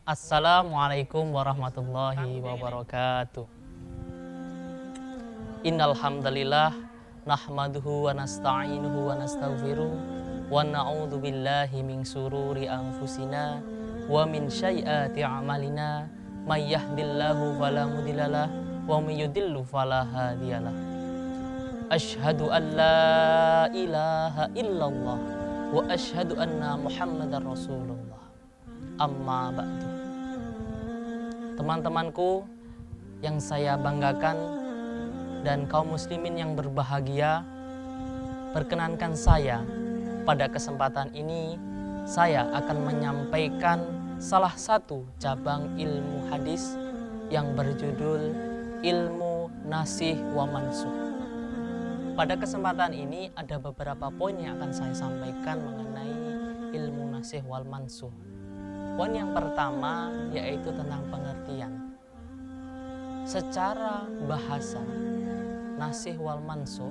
Assalamualaikum warahmatullahi wabarakatuh. Innal hamdalillah nahmaduhu wa nasta'inuhu wa nastaghfiruh wa na'udzu billahi min syururi anfusina wa min sayyiati a'malina may yahdihillahu fala mudhillalah wa may yudhlil fala hadiyalah. Asyhadu an la ilaha illallah wa asyhadu anna Muhammadar Rasulullah. Amma ba'du. Teman-temanku yang saya banggakan dan kaum muslimin yang berbahagia, perkenankan saya pada kesempatan ini saya akan menyampaikan salah satu cabang ilmu hadis yang berjudul ilmu nasih wa mansuh. Pada kesempatan ini ada beberapa poin yang akan saya sampaikan mengenai ilmu nasih wal mansuh. Poin yang pertama yaitu tentang pengertian. Secara bahasa, nasih wal mansuh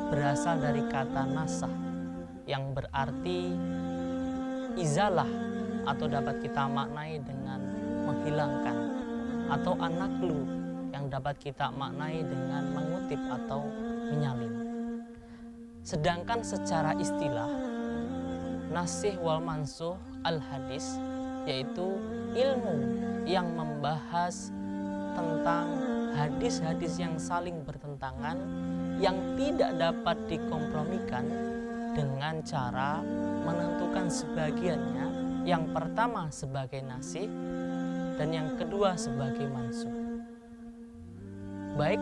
berasal dari kata nasah yang berarti izalah atau dapat kita maknai dengan menghilangkan, atau an-naqlu yang dapat kita maknai dengan mengutip atau menyalin. Sedangkan secara istilah, nasih wal mansuh al-hadis yaitu ilmu yang membahas tentang hadis-hadis yang saling bertentangan yang tidak dapat dikompromikan dengan cara menentukan sebagiannya, yang pertama sebagai nasih dan yang kedua sebagai mansuh. Baik,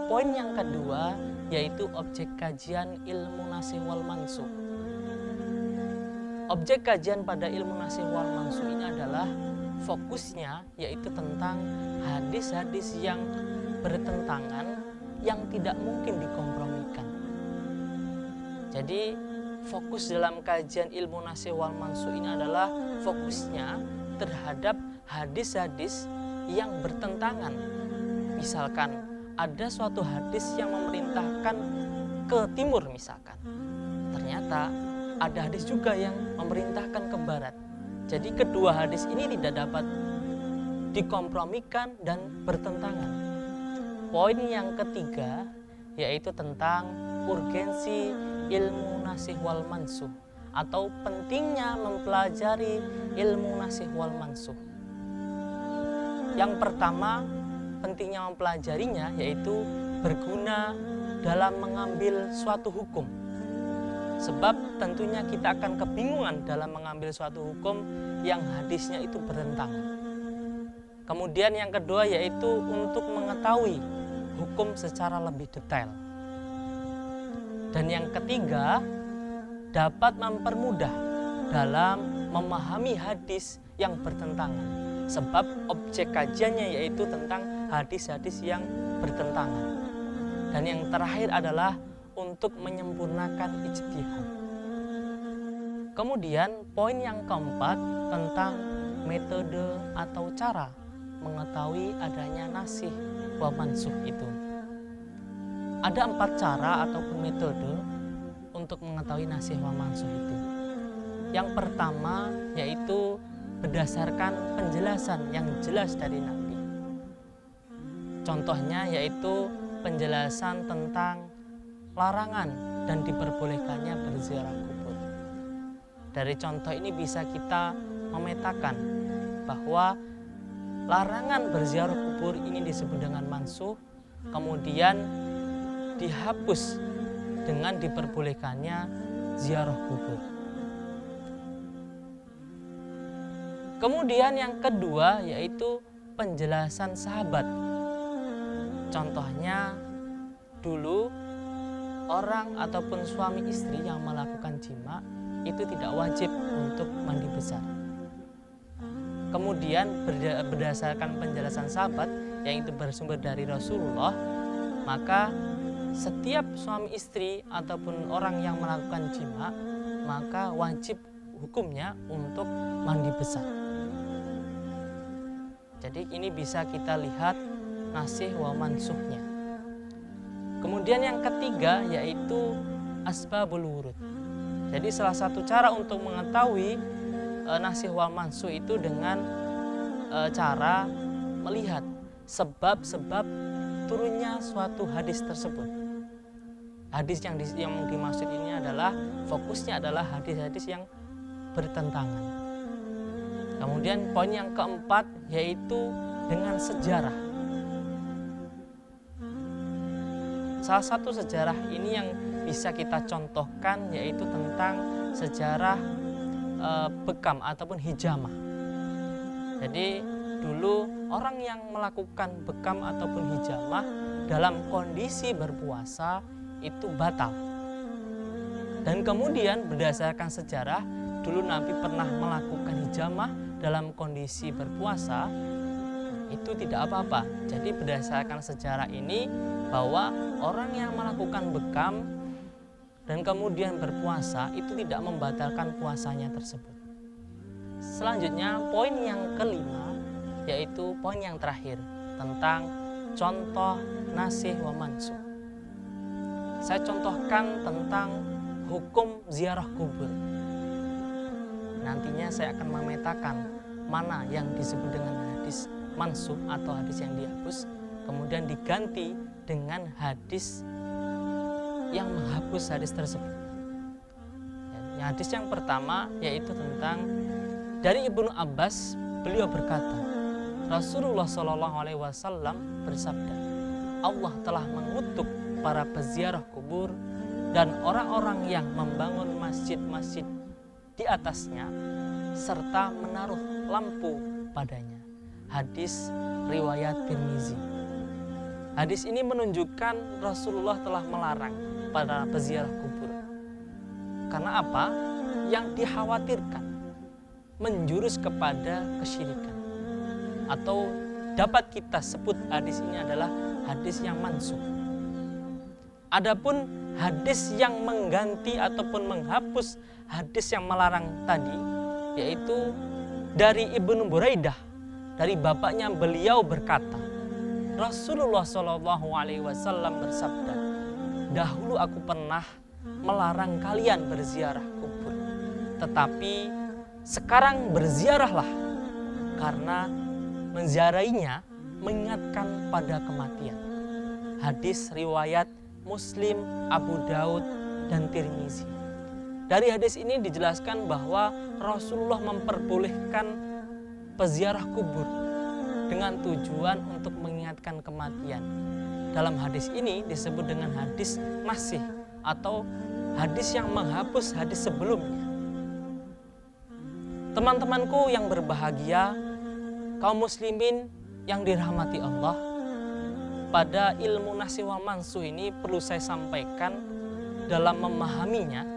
poin yang kedua yaitu objek kajian ilmu nasih wal mansuh. Objek kajian pada ilmu nasih wal mansuh ini adalah fokusnya yaitu tentang hadis-hadis yang bertentangan yang tidak mungkin dikompromikan. Jadi fokus dalam kajian ilmu nasih wal mansuh ini adalah fokusnya terhadap hadis-hadis yang bertentangan. Misalkan ada suatu hadis yang memerintahkan ke timur misalkan, ternyata ada hadis juga yang memerintahkan ke barat. Jadi kedua hadis ini tidak dapat dikompromikan dan bertentangan. Poin yang ketiga yaitu tentang urgensi ilmu nasih wal mansuh atau pentingnya mempelajari ilmu nasih wal mansuh. Yang pertama, pentingnya mempelajarinya yaitu berguna dalam mengambil suatu hukum. Sebab tentunya kita akan kebingungan dalam mengambil suatu hukum yang hadisnya itu bertentangan. Kemudian yang kedua yaitu untuk mengetahui hukum secara lebih detail. Dan yang ketiga, dapat mempermudah dalam memahami hadis yang bertentangan. Sebab objek kajiannya yaitu tentang hadis-hadis yang bertentangan. Dan yang terakhir adalah untuk menyempurnakan ijtihad. Kemudian poin yang keempat tentang metode atau cara mengetahui adanya nasih wa mansuh itu. Ada 4 cara ataupun metode untuk mengetahui nasih wa mansuh itu. Yang pertama yaitu berdasarkan penjelasan yang jelas dari Nabi. Contohnya yaitu penjelasan tentang larangan dan diperbolehkannya berziarah kubur. Dari contoh ini bisa kita memetakan bahwa larangan berziarah kubur ini disebut dengan mansuh, kemudian dihapus dengan diperbolehkannya ziarah kubur. Kemudian yang kedua yaitu penjelasan sahabat. Contohnya dulu orang ataupun suami istri yang melakukan jima itu tidak wajib untuk mandi besar. Kemudian berdasarkan penjelasan sahabat yang itu bersumber dari Rasulullah, maka setiap suami istri ataupun orang yang melakukan jima maka wajib hukumnya untuk mandi besar. Jadi ini bisa kita lihat nasih wa mansuhnya. Kemudian yang ketiga yaitu asbabul wurud. Jadi salah satu cara untuk mengetahui nasih wal mansuh itu dengan cara melihat sebab-sebab turunnya suatu hadis tersebut. Hadis yang dimaksud ini adalah fokusnya adalah hadis-hadis yang bertentangan. Kemudian poin yang keempat yaitu dengan sejarah. Salah satu sejarah ini yang bisa kita contohkan yaitu tentang sejarah bekam ataupun hijamah. Jadi dulu orang yang melakukan bekam ataupun hijamah dalam kondisi berpuasa itu batal. Dan kemudian berdasarkan sejarah, dulu Nabi pernah melakukan hijamah dalam kondisi berpuasa, itu tidak apa-apa. Jadi berdasarkan sejarah ini bahwa orang yang melakukan bekam dan kemudian berpuasa itu tidak membatalkan puasanya tersebut. Selanjutnya poin yang kelima yaitu poin yang terakhir tentang contoh nasih wa mansuh. Saya contohkan tentang hukum ziarah kubur. Nantinya saya akan memetakan mana yang disebut dengan hadis mansuh atau hadis yang dihapus, kemudian diganti dengan hadis yang menghapus hadis tersebut. Hadis yang pertama yaitu tentang dari Ibnu Abbas, beliau berkata, Rasulullah SAW bersabda, Allah telah mengutuk para peziarah kubur dan orang-orang yang membangun masjid-masjid di atasnya serta menaruh lampu padanya. Hadis riwayat Tirmizi. Hadis ini menunjukkan Rasulullah telah melarang para peziarah kubur. Karena apa? Yang dikhawatirkan menjurus kepada kesyirikan. Atau dapat kita sebut hadis ini adalah hadis yang mansuh. Adapun hadis yang mengganti ataupun menghapus hadis yang melarang tadi yaitu dari Ibnu Buraidah, dari bapaknya beliau berkata, Rasulullah SAW bersabda, dahulu aku pernah melarang kalian berziarah kubur, tetapi sekarang berziarahlah karena menziarahinya mengingatkan pada kematian. Hadis riwayat Muslim, Abu Daud, dan Tirmizi. Dari hadis ini dijelaskan bahwa Rasulullah memperbolehkan peziarah kubur dengan tujuan untuk mengingatkan kematian. Dalam hadis ini disebut dengan hadis nasih atau hadis yang menghapus hadis sebelumnya. Teman-temanku yang berbahagia, kaum muslimin yang dirahmati Allah, pada ilmu nasih wal mansuh ini perlu saya sampaikan dalam memahaminya,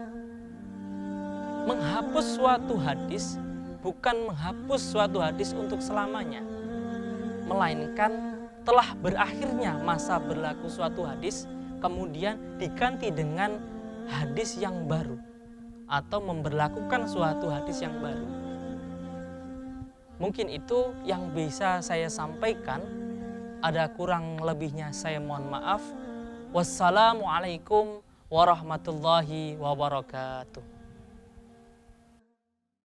menghapus suatu hadis bukan menghapus suatu hadis untuk selamanya, melainkan telah berakhirnya masa berlaku suatu hadis kemudian diganti dengan hadis yang baru atau memberlakukan suatu hadis yang baru. Mungkin itu yang bisa saya sampaikan. Ada kurang lebihnya saya mohon maaf. Wassalamualaikum warahmatullahi wabarakatuh.